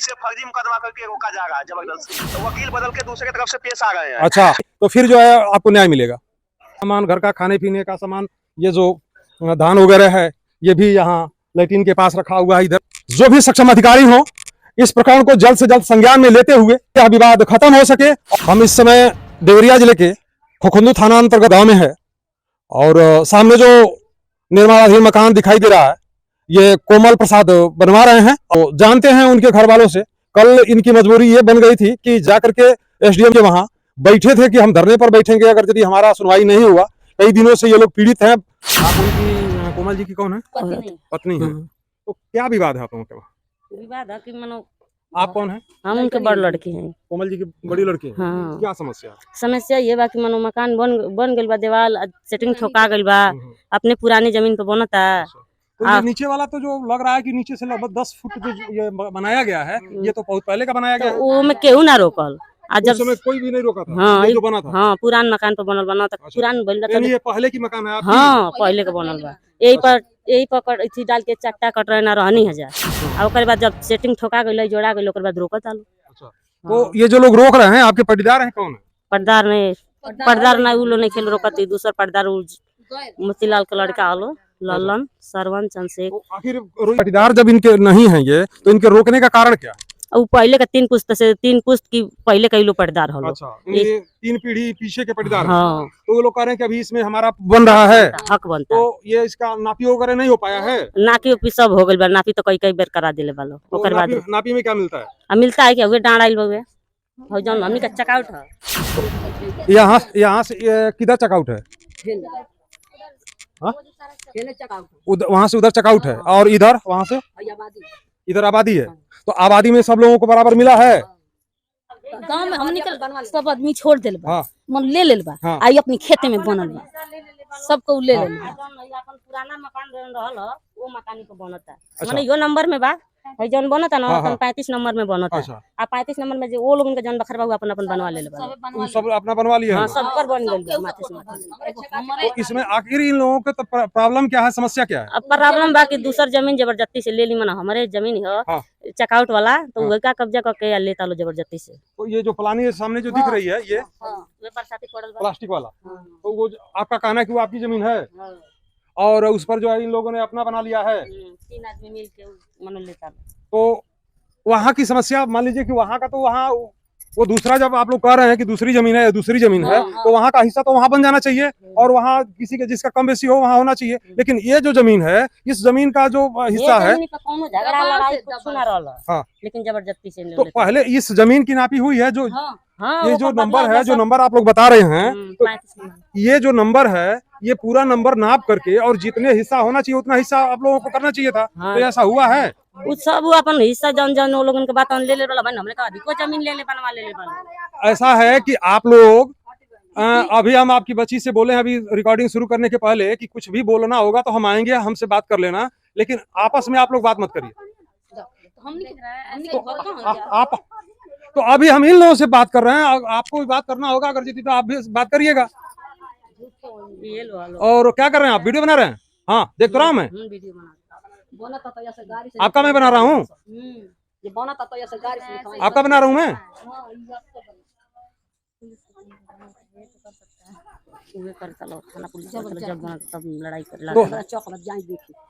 से फर्जी मुकदमा करके रोका जा रहा है जबरदस्ती, तो वकील बदल के दूसरे की तरफ से पेश आ गए हैं। अच्छा, तो फिर जो है आपको न्याय मिलेगा। सामान घर का, खाने पीने का सामान, ये जो धान वगैरह है ये भी यहाँ लैट्रिन के पास रखा हुआ है। इधर जो भी सक्षम अधिकारी हो इस प्रकरण को जल्द से जल्द संज्ञान में लेते हुए यह विवाद खत्म हो सके। हम इस समय देवरिया जिले के खोखुंदू थाना अंतर्गत गांव में है और सामने जो निर्माणाधीन मकान दिखाई दे रहा है ये कोमल प्रसाद बनवा रहे हैं और जानते हैं उनके घर वालों से। कल इनकी मजबूरी ये बन गई थी कि जाकर के एसडीएम के वहां बैठे थे कि हम धरने पर बैठेंगे अगर यदि हमारा सुनवाई नहीं हुआ। कई दिनों से ये लोग पीड़ित हैं। आप उनकी कोमल जी की कौन है? पत्नी है। तो क्या विवाद है आप लोगों के वहाँ? विवाद है कि मनो आप कौन है? हम उनके बड़ लड़की हैं। कोमल जी की बड़ी लड़की है। हाँ। क्या समस्या? समस्या ये बा कि मनो मकान बन गइल बा, देवाल सेटिंग ठोका गइल बा, अपने पुरानी जमीन पे बनता। तो ये नीचे वाला तो जो लग रहा है कि नीचे से लगभग 10 फुट जो ये बनाया गया है ये तो बहुत पहले का बनाया गया है। तो वो में केहू ना रोकल। आज जब समय कोई भी नहीं रोका था। हाँ, ये जो बना था। हाँ, पुरान मकान पे बनल बना था। पुरान बनल था। ये पहले की मकान है आपकी? हाँ, पहले का बनल बा। यही पर इथी डाल के चट्टा कट रहे ना रहनी है जा। और ओकर बाद जब सेटिंग ठोका गइल जोड़ा गइल ओकर बाद रोकत आलो। अच्छा। तो ये जो लोग रोक रहे हैं आपके पट्टीदार हैं? कौन है? पर्दार नहीं उ लोग नहीं खेल रोकती। दूसरा पर्दार मोतीलाल का लड़का आलो, ललन सरवन चंद्रशेखर। तो आखिर पट्टीदार जब इनके नहीं है ये तो इनके रोकने का कारण क्या? और पहले का 3 पुश्त की पहले कई लोग पट्टीदार हो। अच्छा, ये 3 पीढ़ी पीछे के पट्टीदार हैं। हाँ। तो वो लोग कह रहे हैं कि अभी इसमें हमारा बन रहा है हक बनता। तो ये इसका नापी वगैरह नहीं हो पाया है। नापी उपी सब हो गइल बा। नापी तो कई बेर करा दिले वालो। तो ओकर बाद नापी में क्या मिलता है? मिलता है कि उहे डांड आइल बउए हो जौन हमनी का चकआउट है। यहाँ से किधर चकआउट है? वहाँ से उधर चकआउट है और इधर वहाँ से इधर आबादी है। तो आबादी में सब लोगों को बराबर मिला है? गांव में हम निकल सब आदमी छोड़ दिल बा। हाँ। मन ले लेल बा। हाँ। आई अपनी खेते में बनल बा सबको ले लेल बा। अपन पुराना मकान रहल वो मकानी पे बनता। माने यो नंबर में बा है जौन बनता ना अपन 35 नंबर में बनता। आ 35 नंबर में जो वो लोगन के जौन बखरबा हुआ अपन बना ले बा। सब अपना बनवा लिया है। हां, सब पर बन गेल बा। तो इसमें आखिर इन लोगों के तो प्रॉब्लम क्या है, समस्या क्या है? अब प्रॉब्लम बा कि दूसर जमीन जबरदस्ती से ले ली। मना हमारे जमीन है चकआउट वाला तो वही का कब्जा करके लेता लो जबरदस्ती से। तो ये जो फलानी सामने जो दिख रही है ये बरसाती पड़ल बा प्लास्टिक वाला, तो वो आपका कहना है कि वो आपकी जमीन है और उस पर जो है इन लोगों ने अपना बना लिया है। 3 आदमी मिल के मनो लेता। तो वहाँ की समस्या मान लीजिए कि वहाँ का तो वहाँ वो दूसरा जब आप लोग कह रहे हैं कि दूसरी जमीन है या दूसरी जमीन है तो वहाँ का हिस्सा तो वहाँ बन जाना चाहिए और वहाँ किसी के जिसका कम बेसी हो वहाँ होना चाहिए। लेकिन ये जो जमीन है इस जमीन का जो हिस्सा है झगड़ा लड़ाई कुछ ना रहला। हाँ। लेकिन जबरदस्ती से तो पहले इस जमीन की नापी हुई है जो ये जो नंबर है, जो नंबर आप लोग बता रहे हैं, तो ये जो नंबर है ये पूरा नंबर नाप करके और जितने हिस्सा होना चाहिए उतना हिस्सा आप लोगों को करना चाहिए था। तो ऐसा हुआ है? उ सब अपन हिस्सा जौन जौन वो लोगन के बात ले ले वाला बन हमने कहा अधिको जमीन ले ले बनवा ले ले बन। ऐसा है कि आप लोग अभी हम आपकी बच्ची से बोले हैं अभी रिकॉर्डिंग शुरू करने के पहले कि कुछ भी बोलना होगा तो हम आएंगे, हमसे बात कर लेना, लेकिन आपस में आप लोग बात मत करिए। आप तो अभी हम इन लोगों से बात कर रहे हैं, आपको भी बात करना होगा अगर जीती तो आप भी बात करिएगा। और क्या कर रहे हैं आप? वीडियो बना रहे हैं? हाँ, देख तो रहा हूँ मैं। आपका मैं बना रहा हूँ, आपका बना रहा हूँ मैं।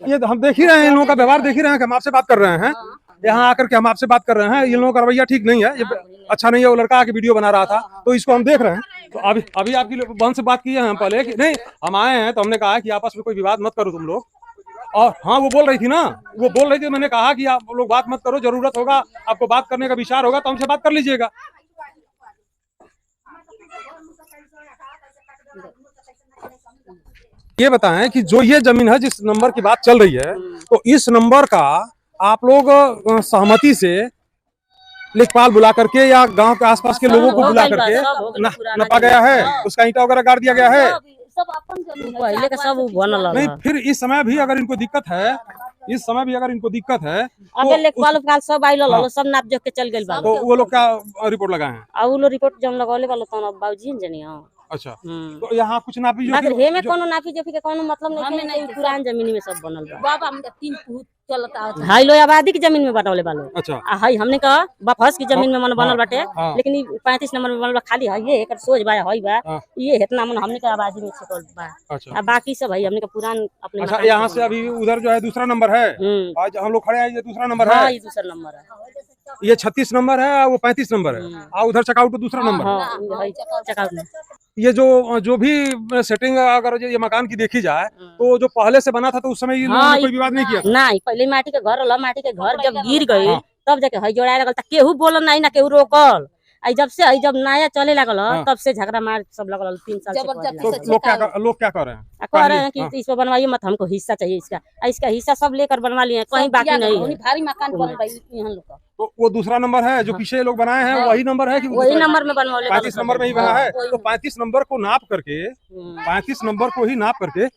ये हम देख ही रहे हैं, इन लोगों का व्यवहार देख ही रहे हैं कि हम आपसे बात कर रहे हैं। यहाँ आकर के हम आपसे बात कर रहे हैं, इन लोगों का रवैया ठीक नहीं है, ये अच्छा नहीं है। वो लड़का आके वीडियो बना रहा था तो इसको हम देख रहे हैं। तो अभी आपकी बहन से बात की है हम पहले कि नहीं हम आए हैं तो हमने कहा कि आपस में कोई विवाद मत करो तुम लोग। और हाँ, वो बोल रही थी ना, वो बोल रही थी, मैंने कहा कि आप लोग बात मत करो, जरूरत होगा आपको बात करने का विचार होगा तो हमसे बात कर लीजिएगा। ये बताएं कि जो ये जमीन है जिस नंबर की बात चल रही है तो इस नंबर का आप लोग सहमति से लेखपाल बुला करके या गांव के आसपास के लोगों को बुला करके नपा गया है, उसका ईंटा वगैरह गाड़ दिया गया है? पहले का सब बनल नहीं, फिर इस समय भी अगर इनको दिक्कत है, इस समय भी अगर इनको दिक्कत है अबे लेखपाल उपाल सब आइल लो सब नाप जोख के चल गेल बा। तो वो लोग क्या रिपोर्ट लगाए हैं? आ वो लोग रिपोर्ट जम लगौले वाला तो बाबूजी ने जानी। हां, अच्छा, तो यहाँ कुछ नापी मगर जोखी हे में कोनो नापी जोखी के कोनो मतलब नहीं है, पुरान जमीन में सब बनल बा। बाबा हमके 3 फुट चलता है। हाई लो आबादी की जमीन में बनवले बालो। अच्छा, हाई हमने कहा बफस की जमीन में मन बनल बाटे, हाँ। लेकिन 35 नंबर में बनल बा, खाली है ये एकर सोच बा हई बा, हाँ। ये इतना मन हमने का आबादी में छकल बा। अच्छा, बाकी सब भाई हमने का पुरान अपने अच्छा, यहाँ से अभी उधर जो है दूसरा नंबर है, आज हम लोग खड़े हैं, ये दूसरा नंबर हाँ, है, ये दूसरा नंबर है, ये 36 नंबर है, वो 35 नंबर है, और उधर चकाउट दूसरा नंबर है। हाँ, हई चकाउट में। ये जो भी सेटिंग अगर ये मकान की देखी जाए तो जो पहले से बना था तो उस समय ये लोगों ने कोई विवाद नहीं किया था। नहीं, पहले माटी के घर रहला, माटी के घर जब गिर गई हाँ। तब जाके हई जोड़ाए लगल, केहू बोलल नहीं ना केहू रोकल। जब नया चले लगल तब से झगड़ा मार सब लगल 3 साल से। तो लोग क्या कर रहे हैं? कह रहे हैं कि इस पर बनवाइए मत, हमको हिस्सा चाहिए इसका हिस्सा सब लेकर बनवा लिए, कहीं बाकी नहीं है। भारी मकान बन गई यहाँ लोग का। तो वो दूसरा नंबर है जो पीछे लोग बनाए हैं, वही नंबर है कि वही नंबर में बनवाले 35 नंबर में ही बना है। तो 35 नंबर को नाप करके 35 नंबर को ही नाप करके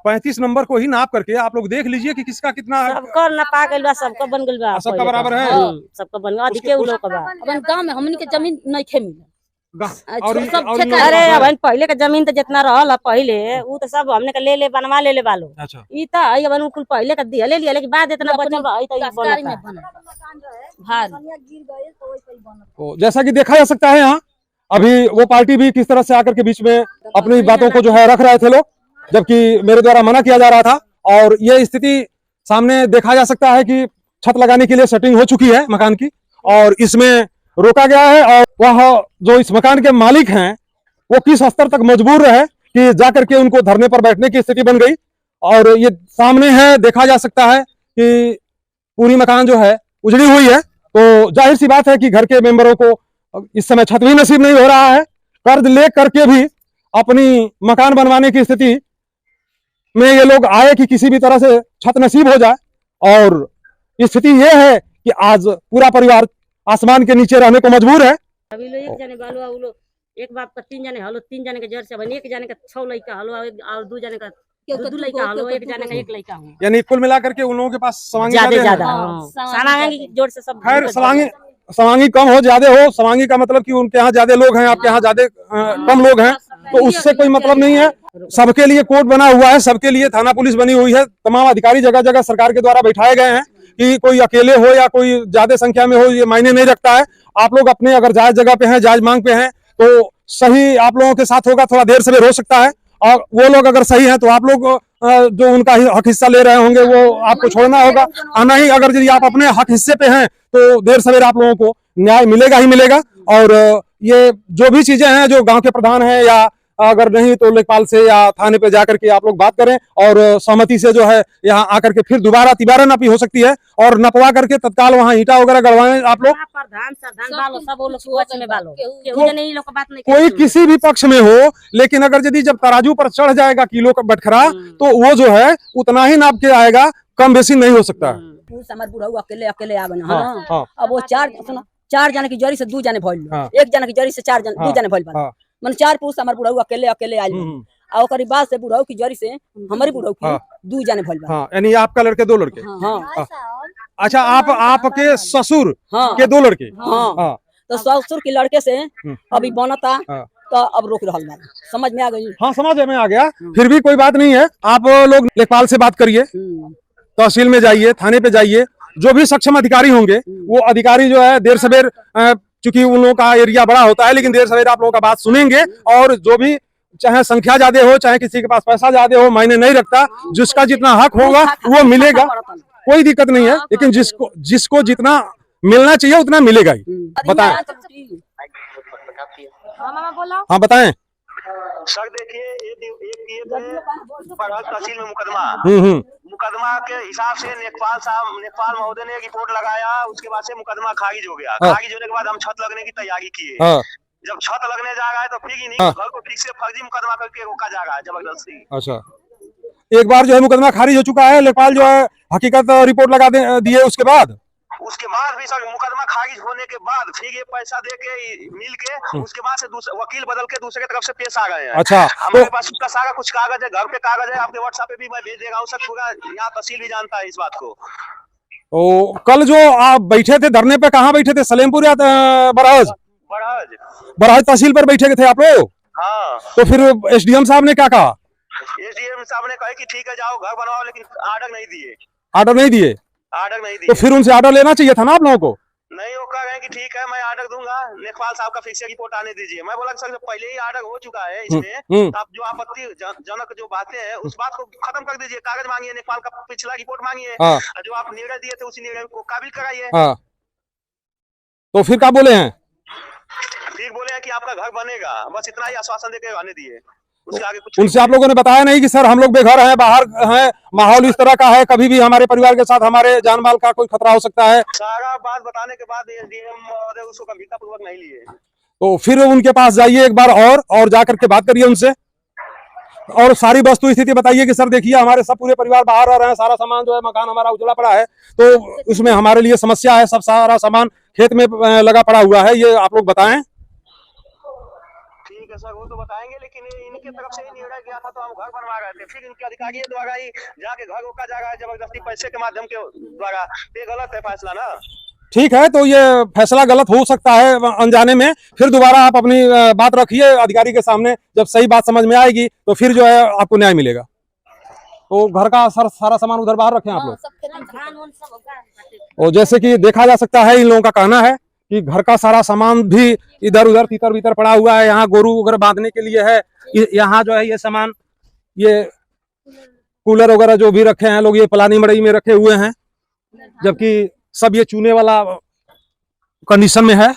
35 नंबर को ही नाप करके आप लोग देख लीजिए कि किसका कितना सबका नपा गइल बा, सबका बन गइल बा, सबका बराबर है, सबका बन गया। अधिके उ लोग का बा। अपन गांव में हमनी के जमीन नहीं खे मिला। और अरे अब पहले का जमीन तो जितना रहल पहले उ तो सब हमने का ले बनवा ले बालो। अच्छा, ई त आई अपन कुल पहले का दिया ले लिया, लेकिन बाद इतना बचल बा, आई त ई सरकारी में बनता। भारी तो जैसा कि देखा जा सकता है यहाँ अभी वो पार्टी भी किस तरह से आकर के बीच में अपनी बातों को जो है रख रहे थे लोग, जबकि मेरे द्वारा मना किया जा रहा था। और ये स्थिति सामने देखा जा सकता है कि छत लगाने के लिए सेटिंग हो चुकी है मकान की और इसमें रोका गया है। और वह जो इस मकान के मालिक हैं वो किस स्तर तक मजबूर रहे कि जाकर के उनको धरने पर बैठने की स्थिति बन गई। और ये सामने है, देखा जा सकता है कि पूरी मकान जो है उजड़ी हुई है। तो जाहिर सी बात है कि घर के मेंबरों को इस समय छत भी नसीब नहीं हो रहा है, कर्ज ले करके भी अपनी मकान बनवाने की स्थिति में ये लोग आए कि किसी भी तरह से छत नसीब हो जाए। और स्थिति ये है कि आज पूरा परिवार आसमान के नीचे रहने को मजबूर है। अभी लोग एक जने बालो उ लोग एक बाप का 3 जने हलो, 3 जने के जर से बन, एक जने का 6 लड़का हलो और 2 जने का 2 लड़का हलो, एक जने का 1 लड़का हो, यानी कुल मिलाकर के उन लोगों के पास सवांगी ज्यादा सामांगी जोड़ से सब। खैर सवांगी कम हो ज्यादा हो, सवांगी का मतलब कि उनके यहाँ ज्यादा लोग हैं, आपके यहाँ ज्यादा कम लोग हैं, तो उससे कोई मतलब नहीं है। सबके लिए कोर्ट बना हुआ है, सबके लिए थाना पुलिस बनी हुई है, तमाम अधिकारी जगह जगह सरकार के द्वारा बैठाए गए हैं कि कोई अकेले हो या कोई ज्यादा संख्या में हो ये मायने नहीं रखता है। आप लोग अपने अगर जायज जगह पे हैं, जायज मांग पे हैं तो सही आप लोगों के साथ होगा, थोड़ा देर सवेर हो सकता है। और वो लोग अगर सही हैं तो आप लोग जो उनका हक हिस्सा ले रहे होंगे वो आपको छोड़ना होगा, और नहीं अगर यदि आप अपने हक हिस्से पे हैं तो देर सवेर आप लोगों को न्याय मिलेगा ही मिलेगा। और ये जो भी चीजें हैं जो गांव के प्रधान हैं या अगर नहीं तो लेखपाल से या थाने पे जाकर के आप लोग बात करें और सहमति से जो है यहाँ आकर के फिर दोबारा नापी हो सकती है और नपवा करके तत्काल वहाँ ईंटा वगैरह गड़वाएं आप लोग। कोई किसी भी पक्ष में हो, लेकिन अगर यदि जब तराजू पर चढ़ जाएगा किलो का बटखरा तो वो जो है उतना ही नाप के आएगा, कम बेसी नहीं हो सकता है। अकेले आ गए। अब वो 4 जने की जरी से 2 जने भइल, 1 जने की जरी से 4 जने 2 जने भइल बा, मन 4 पुरुष हमार बुढ़ऊ अकेले आइल आ ओकरी बाद से बुढ़ऊ की जरी से हमारी बुढ़ऊ की 2 जने भइल बा। यानी आपका लड़के 2 लड़के? हां। अच्छा, आपके ससुर के 2 लड़के? हां। तो ससुर के लड़के से अभी बनता तो अब रोक रहल बा। समझ में आ गई? हाँ, समझ में आ गया। फिर भी कोई बात नहीं है, आप लोग लेखपाल से बात करिए, तहसील में जाइए, थाने पे जाइए, जो भी सक्षम अधिकारी होंगे वो अधिकारी जो है देर सवेर, चूंकि उन लोगों का एरिया बड़ा होता है, लेकिन देर सवेर आप लोगों का बात सुनेंगे। और जो भी चाहे संख्या ज्यादा हो चाहे किसी के पास पैसा ज्यादा हो, मायने नहीं रखता, जिसका जितना हक होगा वो मिलेगा, कोई दिक्कत नहीं है। लेकिन जिसको जितना मिलना चाहिए उतना मिलेगा ही। बताएं। हाँ बताएं। सर देखिए ये तहसील में मुकदमा के हिसाब से लेखपाल महोदय ने रिपोर्ट लगाया, उसके बाद से मुकदमा खारिज हो गया। खारिज होने के बाद हम छत लगने की तैयारी किए। जब छत लगने जा रहा है तो फिर ही नहीं, घर को ठीक से फर्जी मुकदमा करके रोका जा रहा है जबरदस्ती। अच्छा, एक बार जो है मुकदमा खारिज हो चुका है, लेखपाल जो है हकीकत रिपोर्ट लगा दिए, उसके बाद भी सर मुकदमा खारिज होने के बाद फिर ये पैसा दे के मिल के उसके बाद से वकील बदल के दूसरे तरफ से पेश आ गए हैं। अच्छा, हमारे पास उसका सारा कुछ कागज है, घर पे कागज है, आपके व्हाट्सएप पे भी मैं भेज देगा सर, पूरा यहाँ तहसील भी जानता है इस बात को। तो कल जो आप बैठे थे धरने पे, कहाँ बैठे थे? सलेमपुर या बरहज? बरहज। बरहज तहसील पर बैठे थे आप लोग? हाँ। तो फिर एसडीएम साहब ने क्या कहा? एसडीएम साहब ने कहा कि ठीक है जाओ घर बनवाओ, लेकिन आर्डर नहीं दिए। आर्डर नहीं दिए? आर्डर नहीं दिए। तो फिर उनसे आर्डर लेना चाहिए था ना आप लोगों को? नहीं, वो कह रहे हैं कि ठीक है मैं आर्डर दूंगा, लेखपाल साहब का फिक्स रिपोर्ट आने दीजिए। मैं बोला सर पहले ही आर्डर हो चुका है इसमें, आप जो आपत्ति जनक जो बातें हैं उस बात को खत्म कर दीजिए, कागज मांगिए, लेखपाल का पिछला रिपोर्ट मांगिए, जो आप निर्णय दिए थे उसी निर्णय को काबिल कराइए। तो फिर क्या बोले हैं? फिर बोले हैं कि आपका घर बनेगा, बस इतना ही आश्वासन देके रहने दिए, उसके आगे कुछ। उनसे आप लोगों ने बताया नहीं कि सर हम लोग बेघर हैं, बाहर हैं, माहौल इस तरह का है, कभी भी हमारे परिवार के साथ हमारे जान माल का कोई खतरा हो सकता है? सारा बात बताने के बाद एसडीएम महोदय उसको गंभीरता पूर्वक नहीं लिए। तो फिर उनके पास जाइए एक बार और जाकर के बात करिए उनसे, और सारी वस्तु स्थिति बताइए कि सर देखिए हमारे सब पूरे परिवार बाहर रह रहे हैं, सारा सामान जो है मकान हमारा उजड़ा पड़ा है, तो उसमें हमारे लिए समस्या है, सब सारा सामान खेत में लगा पड़ा हुआ है, ये आप लोग बताएं। ठीक है सर, वो तो बताएंगे, लेकिन इनके तरफ से ही निर्णय किया था तो हम घर बनवा रहे थे, फिर इनके अधिकारियों द्वारा ही जाके घर रोका जा रहा है जबरदस्ती पैसे के माध्यम के द्वारा। ये गलत है फैसला ना। ठीक है, तो ये फैसला गलत हो सकता है अनजाने में, फिर दोबारा आप अपनी बात रखिए अधिकारी के सामने, जब सही बात समझ में आएगी तो फिर जो है आपको न्याय मिलेगा। तो घर का सारा सामान उधर बाहर रखें आप लोग। और जैसे कि देखा जा सकता है, इन लोगों का कहना है कि घर का सारा सामान भी इधर उधर तीतर बीतर पड़ा हुआ है, यहाँ गोरू वगैरह बांधने के लिए है, यहाँ जो है ये सामान, ये कूलर वगैरह जो भी रखे हैं लोग, ये पलानी मड़ई में रखे हुए हैं, जबकि सब ये चूने वाला कंडीशन में है।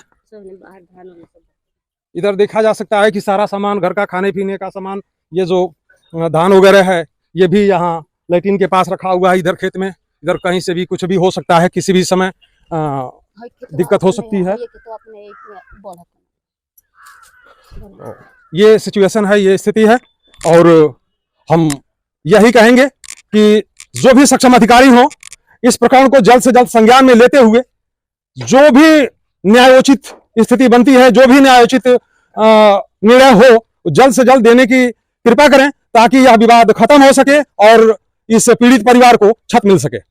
इधर देखा जा सकता है कि सारा सामान घर का खाने पीने का सामान, ये जो धान वगैरह है, ये भी यहाँ लैट्रिन के पास रखा हुआ है, इधर खेत में, इधर कहीं से भी कुछ भी हो सकता है, किसी भी समय दिक्कत हो सकती है। ये सिचुएशन है, ये स्थिति है, और हम यही कहेंगे कि जो भी सक्षम अधिकारी हो इस प्रकरण को जल्द से जल्द संज्ञान में लेते हुए जो भी न्यायोचित स्थिति बनती है, जो भी न्यायोचित निर्णय हो जल्द से जल्द देने की कृपा करें, ताकि यह विवाद खत्म हो सके और इस पीड़ित परिवार को छत मिल सके।